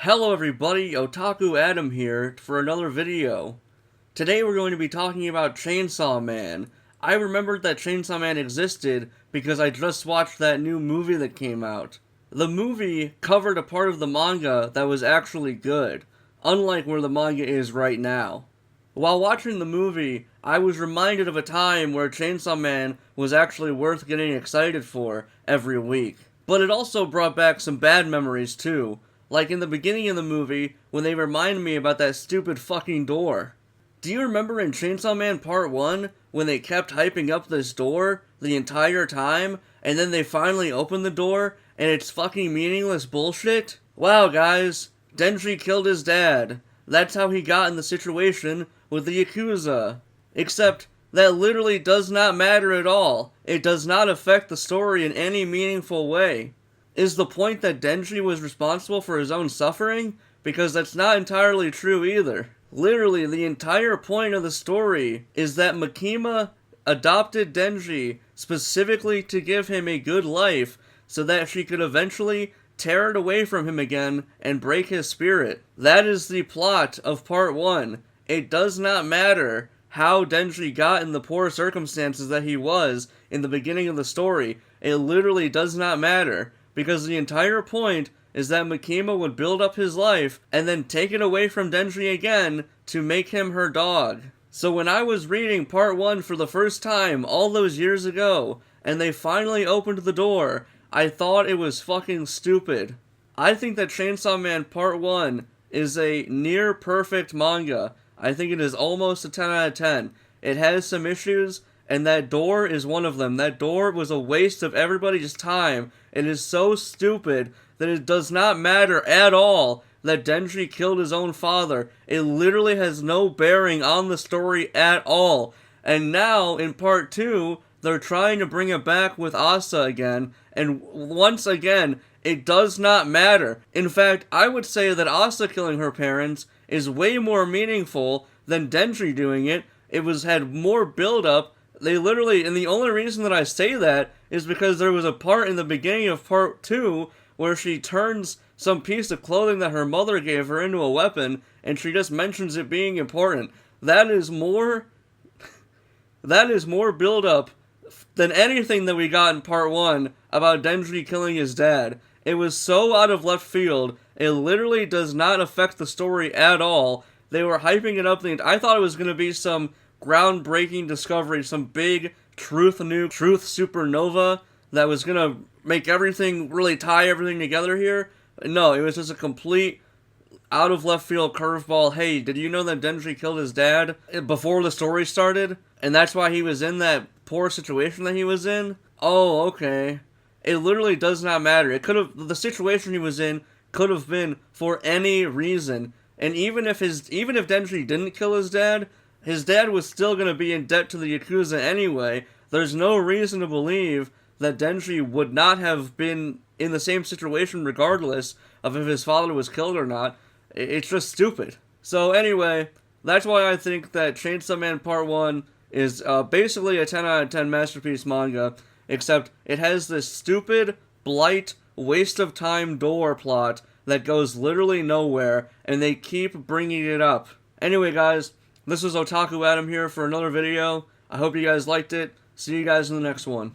Hello everybody, Otaku Adam here for another video. Today we're going to be talking about Chainsaw Man. I remembered that Chainsaw Man existed because I just watched that new movie that came out. The movie covered a part of the manga that was actually good, unlike where the manga is right now. While watching the movie, I was reminded of a time where Chainsaw Man was actually worth getting excited for every week. But it also brought back some bad memories too. Like in the beginning of the movie, when they remind me about that stupid fucking door. Do you remember in Chainsaw Man Part 1, when they kept hyping up this door the entire time, and then they finally opened the door, and it's fucking meaningless bullshit? Wow, guys, Denji killed his dad. That's how he got in the situation with the Yakuza. Except, that literally does not matter at all. It does not affect the story in any meaningful way. Is the point that Denji was responsible for his own suffering? Because that's not entirely true either. Literally, the entire point of the story is that Makima adopted Denji specifically to give him a good life so that she could eventually tear it away from him again and break his spirit. That is the plot of Part 1. It does not matter how Denji got in the poor circumstances that he was in the beginning of the story. It literally does not matter. Because the entire point is that Makima would build up his life and then take it away from Denji again to make him her dog. So when I was reading Part 1 for the first time all those years ago, and they finally opened the door, I thought it was fucking stupid. I think that Chainsaw Man Part 1 is a near perfect manga. I think it is almost a 10 out of 10. It has some issues, and that door is one of them. That door was a waste of everybody's time. It is so stupid that it does not matter at all that Denji killed his own father. It literally has no bearing on the story at all. And now, in Part 2, they're trying to bring it back with Asa again, and once again, it does not matter. In fact, I would say that Asa killing her parents is way more meaningful than Denji doing it. It had more build-up. They literally, and the only reason that I say that is because there was a part in the beginning of Part 2 where she turns some piece of clothing that her mother gave her into a weapon, and she just mentions it being important. That is more build-up than anything that we got in Part 1 about Denji killing his dad. It was so out of left field, it literally does not affect the story at all. They were hyping it up, I thought it was going to be some groundbreaking discovery, some big truth supernova that was gonna make everything, really tie everything together here. No, it was just a complete out of left field curveball. Hey, did you know that Denji killed his dad before the story started? And that's why he was in that poor situation that he was in? Oh, okay. It literally does not matter. The situation he was in could have been for any reason. And even if Denji didn't kill his dad was still going to be in debt to the Yakuza anyway. There's no reason to believe that Denji would not have been in the same situation regardless of if his father was killed or not. It's just stupid. So anyway, that's why I think that Chainsaw Man Part 1 is basically a 10 out of 10 masterpiece manga, except it has this stupid, blight, waste of time door plot that goes literally nowhere, and they keep bringing it up. Anyway, guys, this was Otaku Adam here for another video. I hope you guys liked it. See you guys in the next one.